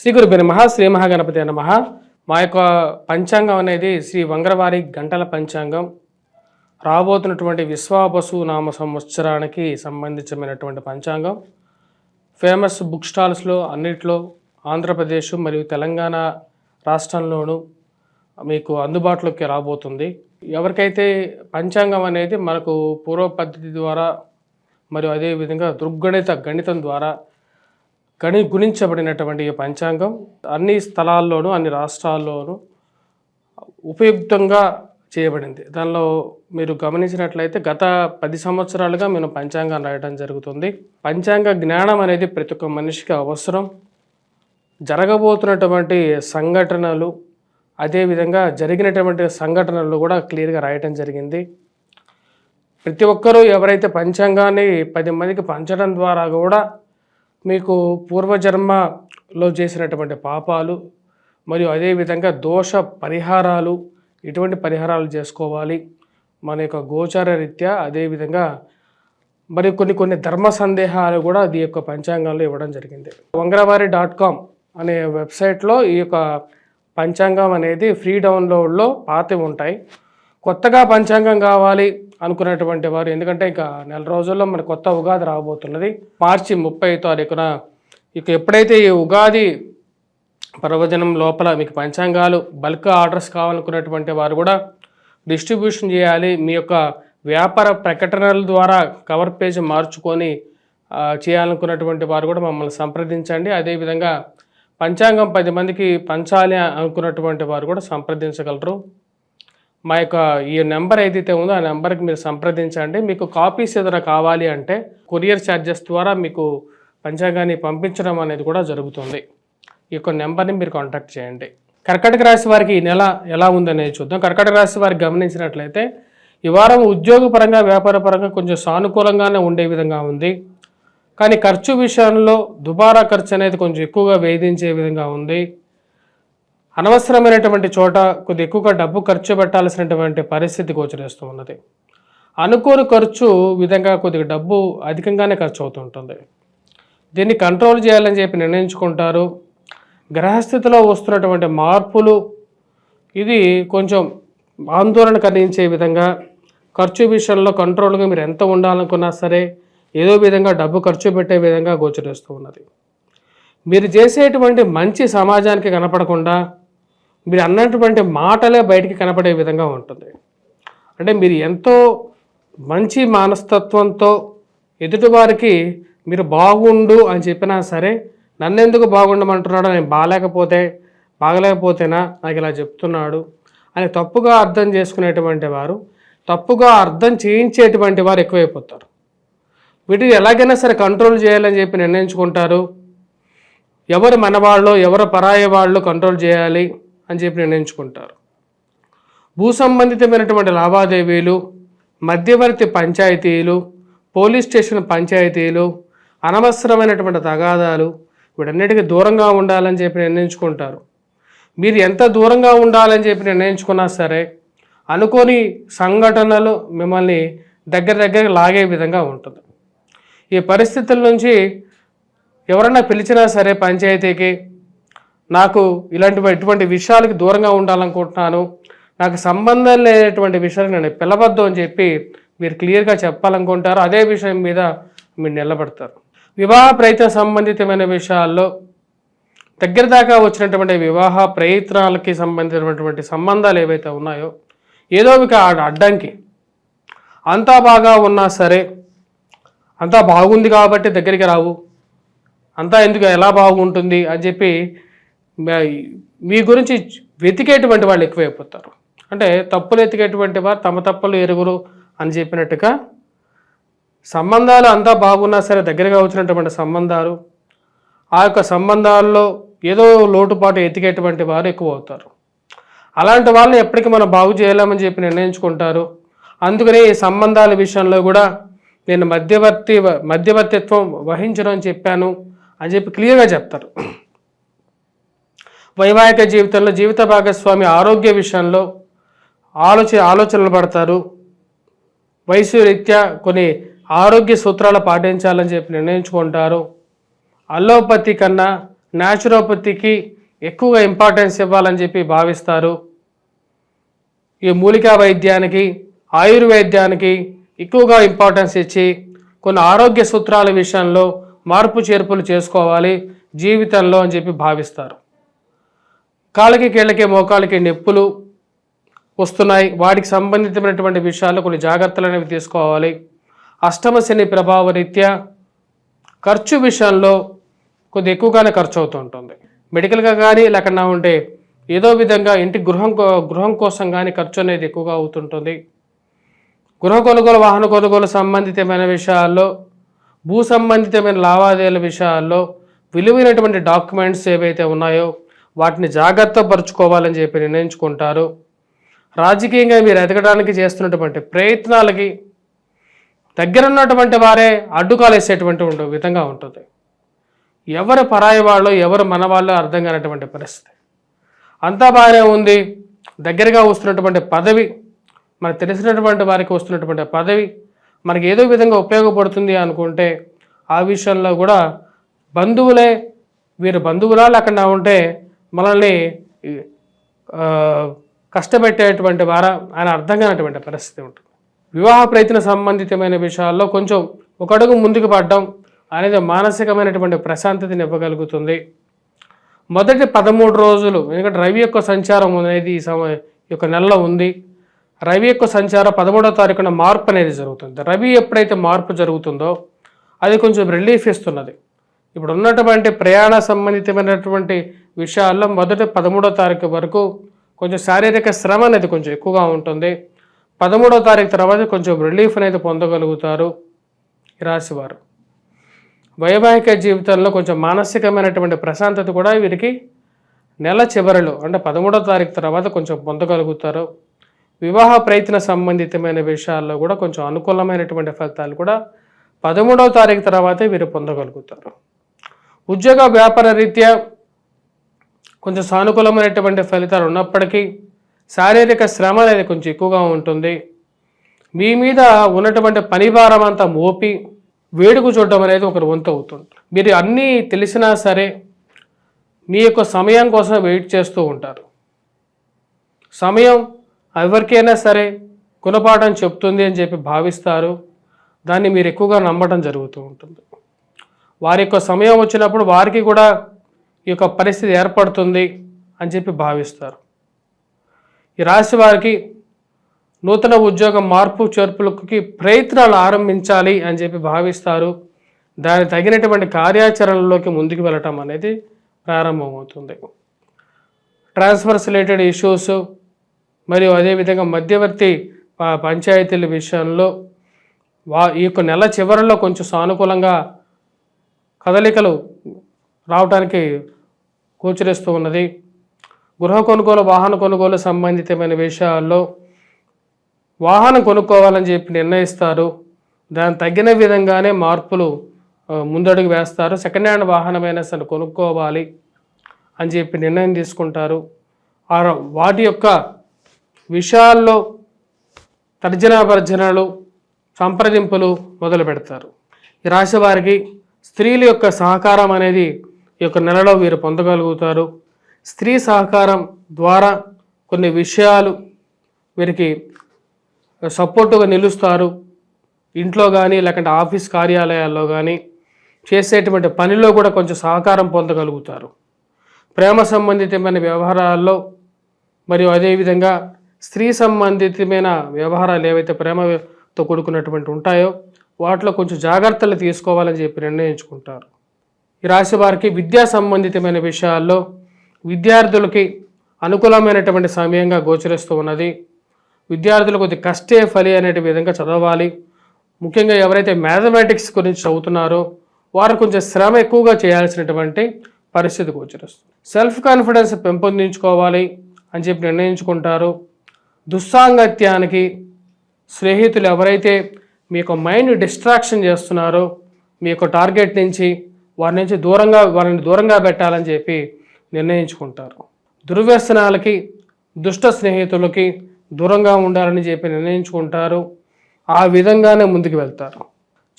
శ్రీ గురుభ్యో నమః. శ్రీ మహాగణపతి నమః. మా యొక్క పంచాంగం అనేది శ్రీ వంగరవారి గంటల పంచాంగం. రాబోతున్నటువంటి విశ్వావసు నామ సంవత్సరానికి సంబంధించినటువంటి పంచాంగం. ఫేమస్ బుక్ స్టాల్స్లో అన్నిట్లో ఆంధ్రప్రదేశ్ మరియు తెలంగాణ రాష్ట్రంలోనూ మీకు అందుబాటులోకి రాబోతుంది. ఎవరికైతే పంచాంగం అనేది మనకు పూర్వ పద్ధతి ద్వారా మరియు అదేవిధంగా గణితం ద్వారా గుణించబడినటువంటి ఈ పంచాంగం అన్ని స్థలాల్లోనూ అన్ని రాష్ట్రాల్లోనూ ఉపయుక్తంగా చేయబడింది. దానిలో మీరు గమనించినట్లయితే గత 10 సంవత్సరాలుగా మేము పంచాంగం రాయడం జరుగుతుంది. పంచాంగ జ్ఞానం అనేది ప్రతి ఒక్క మనిషికి అవసరం. జరగబోతున్నటువంటి సంఘటనలు అదేవిధంగా జరిగినటువంటి సంఘటనలు కూడా క్లియర్గా రాయటం జరిగింది. ప్రతి ఒక్కరూ ఎవరైతే పంచాంగాన్ని 10 మందికి పంచడం ద్వారా కూడా మీకు పూర్వజన్మలో చేసినటువంటి పాపాలు మరియు అదేవిధంగా దోష పరిహారాలు ఇటువంటి పరిహారాలు చేసుకోవాలి మన యొక్క గోచార రీత్యా. అదేవిధంగా మరి కొన్ని ధర్మ సందేహాలు కూడా ఈ యొక్క పంచాంగంలో ఇవ్వడం జరిగింది. వంగరవారి.com అనే వెబ్సైట్లో ఈ యొక్క పంచాంగం అనేది ఫ్రీ డౌన్లోడ్లో పాతవి ఉంటాయి. కొత్తగా పంచాంగం కావాలి అనుకున్నటువంటి వారు, ఎందుకంటే ఇక నెల రోజుల్లో మన కొత్త ఉగాది రాబోతున్నది. మార్చి 30 తారీఖున ఇక ఎప్పుడైతే ఈ ఉగాది పర్వదినం లోపల మీకు పంచాంగాలు బల్క్ ఆర్డర్స్ కావాలనుకున్నటువంటి వారు కూడా డిస్ట్రిబ్యూషన్ చేయాలి. మీ యొక్క వ్యాపార ప్రకటనల ద్వారా కవర్ పేజ్ మార్చుకొని చేయాలనుకున్నటువంటి వారు కూడా మమ్మల్ని సంప్రదించండి. అదేవిధంగా పంచాంగం 10 మందికి పంచాలి అనుకున్నటువంటి వారు కూడా సంప్రదించగలరు. మా యొక్క ఈ నెంబర్ ఏదైతే ఉందో ఆ నెంబర్కి మీరు సంప్రదించండి. మీకు కాపీస్ ఏదైనా కావాలి అంటే కొరియర్ ఛార్జెస్ ద్వారా మీకు పంచాంగాన్ని పంపించడం అనేది కూడా జరుగుతుంది. ఈ యొక్క నెంబర్ని మీరు కాంటాక్ట్ చేయండి. కర్కాటక రాశి వారికి ఈ నెల ఎలా ఉందనేది చూద్దాం. కర్కాటక రాశి వారికి గమనించినట్లయితే ఈ వారం ఉద్యోగపరంగా వ్యాపారపరంగా కొంచెం సానుకూలంగానే ఉండే విధంగా ఉంది. కానీ ఖర్చు విషయంలో దుబారా ఖర్చు అనేది కొంచెం ఎక్కువగా వేధించే విధంగా ఉంది. అనవసరమైనటువంటి చోట కొద్ది ఎక్కువగా డబ్బు ఖర్చు పెట్టాల్సినటువంటి పరిస్థితి గోచరిస్తూ ఉన్నది. అనుకోని ఖర్చు విధంగా కొద్దిగా డబ్బు అధికంగానే ఖర్చు అవుతుంటుంది. దీన్ని కంట్రోల్ చేయాలని చెప్పి నిర్ణయించుకుంటారు. గ్రహస్థితిలో వస్తున్నటువంటి మార్పులు ఇది కొంచెం ఆందోళన కలిగించే విధంగా, ఖర్చు విషయంలో కంట్రోల్గా మీరు ఎంత ఉండాలనుకున్నా సరే ఏదో విధంగా డబ్బు ఖర్చు పెట్టే విధంగా గోచరిస్తూ ఉన్నది. మీరు చేసేటువంటి మంచి సమాజానికి కనపడకుండా మీరు అన్నటువంటి మాటలే బయటికి కనపడే విధంగా ఉంటుంది. అంటే మీరు ఎంతో మంచి మనస్తత్వంతో ఎదుటివారికి మీరు బాగుండు అని చెప్పినా సరే నన్నెందుకు బాగుండమంటున్నాడో, నేను బాగలేకపోతేనా నాకు ఇలా చెప్తున్నాడు అని తప్పుగా అర్థం చేసుకునేటువంటి వారు, తప్పుగా అర్థం చేయించేటువంటి వారు ఎక్కువైపోతారు. వీటిని ఎలాగైనా సరే కంట్రోల్ చేయాలని చెప్పి నిర్ణయించుకుంటారు. ఎవరు మనవాళ్ళు ఎవరు పరాయి వాళ్ళు కంట్రోల్ చేయాలి అని చెప్పి నిర్ణయించుకుంటారు. భూ సంబంధితమైనటువంటి లావాదేవీలు, మధ్యవర్తి పంచాయతీలు, పోలీస్ స్టేషన్ పంచాయతీలు, అనవసరమైనటువంటి తగాదాలు వీటన్నిటికీ దూరంగా ఉండాలని చెప్పి నిర్ణయించుకుంటారు. మీరు ఎంత దూరంగా ఉండాలని చెప్పి నిర్ణయించుకున్నా సరే అనుకోని సంఘటనలు మిమ్మల్ని దగ్గర లాగే విధంగా ఉంటుంది. ఈ పరిస్థితుల నుంచి ఎవరన్నా పిలిచినా సరే పంచాయతీకి, నాకు ఇటువంటి విషయాలకి దూరంగా ఉండాలనుకుంటున్నాను, నాకు సంబంధం లేనటువంటి విషయాలు నేను పిలవద్దు అని చెప్పి మీరు క్లియర్గా చెప్పాలనుకుంటారు. అదే విషయం మీద మీరు నిలబడతారు. వివాహ ప్రయత్న సంబంధితమైన విషయాల్లో దగ్గర దాకా వచ్చినటువంటి వివాహ ప్రయత్నాలకి సంబంధించినటువంటి సంబంధాలు ఏవైతే ఉన్నాయో ఏదో ఒక అడ్డంకి, అంతా బాగా ఉన్నా సరే అంతా బాగుంది కాబట్టి దగ్గరికి రావు, అంతా ఎందుకు ఎలా బాగుంటుంది అని చెప్పి మీ గురించి వెతికేటువంటి వాళ్ళు ఎక్కువైపోతారు. అంటే తప్పులు ఎతికేటువంటి వారు తమ తప్పులు ఎరుగురు అని చెప్పినట్టుగా సంబంధాలు అంతా బాగున్నా సరే దగ్గరగా వచ్చినటువంటి సంబంధాలు, ఆ యొక్క సంబంధాల్లో ఏదో లోటుపాటు ఎతికేటువంటి వారు ఎక్కువ అవుతారు. అలాంటి వాళ్ళని ఎప్పటికీ మనం బాగు చేయలేమని చెప్పి నిర్ణయించుకుంటారు. అందుకనే ఈ సంబంధాల విషయంలో కూడా నేను మధ్యవర్తిత్వం వహించను అని చెప్పాను అని చెప్పి క్లియర్గా చెప్తారు. వైవాహిక జీవితంలో జీవిత భాగస్వామి ఆరోగ్య విషయంలో ఆలోచనలు పడతారు. వయసు రీత్యా కొన్ని ఆరోగ్య సూత్రాలు పాటించాలని చెప్పి నిర్ణయించుకుంటారు. అల్లోపతి కన్నా న్యాచురోపతికి ఎక్కువగా ఇంపార్టెన్స్ ఇవ్వాలని చెప్పి భావిస్తారు. ఈ మూలికా వైద్యానికి, ఆయుర్వేద్యానికి ఎక్కువగా ఇంపార్టెన్స్ ఇచ్చి కొన్ని ఆరోగ్య సూత్రాల విషయంలో మార్పు చేర్పులు చేసుకోవాలి జీవితంలో అని చెప్పి భావిస్తారు. కాళ్ళకి కీళ్ళకి మోకాళ్ళకి నొప్పులు వస్తున్నాయి, వాటికి సంబంధించినటువంటి విషయాల్లో కొన్ని జాగ్రత్తలు అనేవి తీసుకోవాలి. అష్టమ శని ప్రభావ రీత్యా ఖర్చు విషయంలో కొద్ది ఎక్కువగానే ఖర్చు అవుతూ ఉంటుంది. మెడికల్గా కానీ లేకుండా ఉంటే ఏదో విధంగా ఇంటి గృహం కోసం కానీ ఖర్చు అనేది ఎక్కువగా అవుతుంటుంది. గృహ కొనుగోలు, వాహన కొనుగోలు సంబంధితమైన విషయాల్లో, భూ సంబంధితమైన లావాదేవీల విషయాల్లో విలువైనటువంటి డాక్యుమెంట్స్ ఏవైతే ఉన్నాయో వాటిని జాగ్రత్త పరుచుకోవాలని చెప్పి నిర్ణయించుకుంటారు. రాజకీయంగా మీరు ఎదగడానికి చేస్తున్నటువంటి ప్రయత్నాలకి దగ్గర ఉన్నటువంటి వారే అడ్డుకాలు వేసేటువంటి విధంగా ఉంటుంది. ఎవరు పరాయి వాళ్ళు, ఎవరు మన వాళ్ళు అర్థం కానటువంటి పరిస్థితి. అంతా బాగానే ఉంది, దగ్గరగా వస్తున్నటువంటి పదవి, మనకు తెలిసినటువంటి వారికి వస్తున్నటువంటి పదవి మనకి ఏదో విధంగా ఉపయోగపడుతుంది అనుకుంటే ఆ విషయంలో కూడా బంధువులే, వీరు బంధువులా లేకుండా ఉంటే మనల్ని కష్టపెట్టేటువంటి వారా ఆయన అర్థం కానటువంటి పరిస్థితి ఉంటుంది. వివాహ ప్రయత్న సంబంధితమైన విషయాల్లో కొంచెం ఒక అడుగు ముందుకు పడడం అనేది మానసికమైనటువంటి ప్రశాంతతని ఇవ్వగలుగుతుంది. మొదటి 13 రోజులు, ఎందుకంటే రవి యొక్క సంచారం అనేది ఈ యొక్క నెలలో ఉంది. రవి యొక్క సంచారం 13వ తారీఖున మార్పు అనేది జరుగుతుంది. రవి ఎప్పుడైతే మార్పు జరుగుతుందో అది కొంచెం రిలీఫ్ ఇస్తున్నది. ఇప్పుడు ఉన్నటువంటి ప్రయాణ సంబంధితమైనటువంటి విషయాల్లో మొదటి 13వ తారీఖు వరకు కొంచెం శారీరక శ్రమ అనేది కొంచెం ఎక్కువగా ఉంటుంది. 13వ తారీఖు తర్వాత కొంచెం రిలీఫ్ అనేది పొందగలుగుతారు ఈ రాశివారు. వైవాహిక జీవితంలో కొంచెం మానసికమైనటువంటి ప్రశాంతత కూడా వీరికి నెల చివరిలో అంటే 13వ తారీఖు తర్వాత కొంచెం పొందగలుగుతారు. వివాహ ప్రయత్న సంబంధితమైన విషయాల్లో కూడా కొంచెం అనుకూలమైనటువంటి ఫలితాలు కూడా 13వ తారీఖు తర్వాతే వీరు పొందగలుగుతారు. ఉద్యోగ వ్యాపార రీత్యా కొంచెం సానుకూలమైనటువంటి ఫలితాలు ఉన్నప్పటికీ శారీరక శ్రమ అనేది కొంచెం ఎక్కువగా ఉంటుంది. మీ మీద ఉన్నటువంటి పని భారం అంతా మోపి వేడుకు చూడడం అనేది ఒకరు వంతు అవుతుంది. మీరు అన్నీ తెలిసినా సరే మీ యొక్క సమయం కోసం వెయిట్ చేస్తూ ఉంటారు. సమయం ఎవరికైనా సరే గుణపాఠం చెప్తుంది అని చెప్పి భావిస్తారు. దాన్ని మీరు ఎక్కువగా నమ్మటం జరుగుతూ ఉంటుంది. వారి యొక్క సమయం వచ్చినప్పుడు వారికి కూడా ఈ యొక్క పరిస్థితి ఏర్పడుతుంది అని చెప్పి భావిస్తారు. ఈ రాశి వారికి నూతన ఉద్యోగం మార్పు చేర్పులకి ప్రయత్నాలు ఆరంభించాలి అని చెప్పి భావిస్తారు. దానికి తగినటువంటి కార్యాచరణలోకి ముందుకు వెళ్ళటం అనేది ప్రారంభమవుతుంది. ట్రాన్స్ఫర్స్ రిలేటెడ్ ఇష్యూస్ మరియు అదేవిధంగా మధ్యవర్తి పంచాయతీల విషయంలో ఈ యొక్క నెల చివరిలో కొంచెం సానుకూలంగా కదలికలు రావడానికి గోచరిస్తూ ఉన్నది. గృహ కొనుగోలు, వాహన కొనుగోలు సంబంధితమైన విషయాల్లో వాహనం కొనుక్కోవాలని చెప్పి నిర్ణయిస్తారు. దానికి తగిన విధంగానే మార్పులు ముందడుగు వేస్తారు. సెకండ్ హ్యాండ్ వాహనమైనా సరే కొనుక్కోవాలి అని చెప్పి నిర్ణయం తీసుకుంటారు. వాటి యొక్క విషయాల్లో తర్జనాభర్జనలు, సంప్రదింపులు మొదలు పెడతారు. ఈ రాశి వారికి స్త్రీల యొక్క సహకారం అనేది ఈ యొక్క నెలలో వీరు పొందగలుగుతారు. స్త్రీ సహకారం ద్వారా కొన్ని విషయాలు వీరికి సపోర్టుగా నిలుస్తారు. ఇంట్లో కానీ లేకుంటే ఆఫీస్ కార్యాలయాల్లో కానీ చేసేటువంటి పనిలో కూడా కొంచెం సహకారం పొందగలుగుతారు. ప్రేమ సంబంధితమైన వ్యవహారాల్లో మరియు అదేవిధంగా స్త్రీ సంబంధితమైన వ్యవహారాలు ఏవైతే ప్రేమతో కూడుకున్నటువంటి ఉంటాయో వాటిలో కొంచెం జాగ్రత్తలు తీసుకోవాలని చెప్పి నిర్ణయించుకుంటారు. ఈ రాశి వారికి విద్యా సంబంధితమైన విషయాల్లో విద్యార్థులకి అనుకూలమైనటువంటి సమయంగా గోచరిస్తూ ఉన్నది. విద్యార్థులు కొద్ది కష్టే ఫలి అనే విధంగా చదవాలి. ముఖ్యంగా ఎవరైతే మ్యాథమెటిక్స్ గురించి చదువుతున్నారో వారు కొంచెం శ్రమ ఎక్కువగా చేయాల్సినటువంటి పరిస్థితి గోచరిస్తుంది. సెల్ఫ్ కాన్ఫిడెన్స్ పెంపొందించుకోవాలి అని చెప్పి నిర్ణయించుకుంటారు. దుస్సాంగత్యానికి స్నేహితులు ఎవరైతే మీ యొక్క మైండ్ డిస్ట్రాక్షన్ చేస్తున్నారో మీ యొక్క టార్గెట్ నుంచి వారిని దూరంగా పెట్టాలని చెప్పి నిర్ణయించుకుంటారు. దుర్వ్యసనాలకి, దుష్ట స్నేహితులకి దూరంగా ఉండాలని చెప్పి నిర్ణయించుకుంటారు. ఆ విధంగానే ముందుకు వెళ్తారు.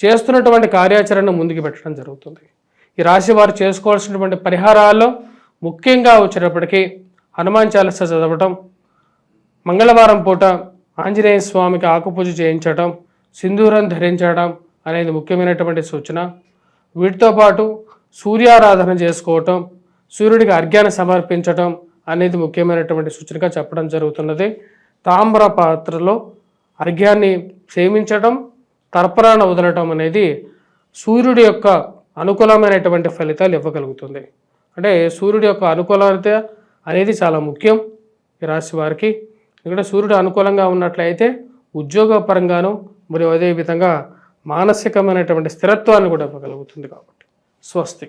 చేస్తున్నటువంటి కార్యాచరణ ముందుకు పెట్టడం జరుగుతుంది. ఈ రాశి వారు చేసుకోవాల్సినటువంటి పరిహారాల్లో ముఖ్యంగా వచ్చేటప్పటికీ హనుమాన్ చాలీస చదవటం, మంగళవారం పూట ఆంజనేయ స్వామికి ఆకుపూజ చేయించటం, సింధూరం ధరించడం అనేది ముఖ్యమైనటువంటి సూచన. వీటితో పాటు సూర్యారాధన చేసుకోవటం, సూర్యుడికి అర్ఘ్యాన్ని సమర్పించటం అనేది ముఖ్యమైనటువంటి సూచనగా చెప్పడం జరుగుతున్నది. తామ్ర పాత్రలో అర్ఘ్యాన్ని సేవించటం, తర్పణాన్ని వదలటం అనేది సూర్యుడి యొక్క అనుకూలమైనటువంటి ఫలితాలు ఇవ్వగలుగుతుంది. అంటే సూర్యుడి యొక్క అనుకూలత అనేది చాలా ముఖ్యం ఈ రాశి వారికి. ఇక్కడ సూర్యుడు అనుకూలంగా ఉన్నట్లయితే ఉద్యోగపరంగాను మరియు అదేవిధంగా మానసికమైనటువంటి స్థిరత్వాన్ని కూడా ఇవ్వగలుగుతుంది. కాబట్టి స్వస్తి.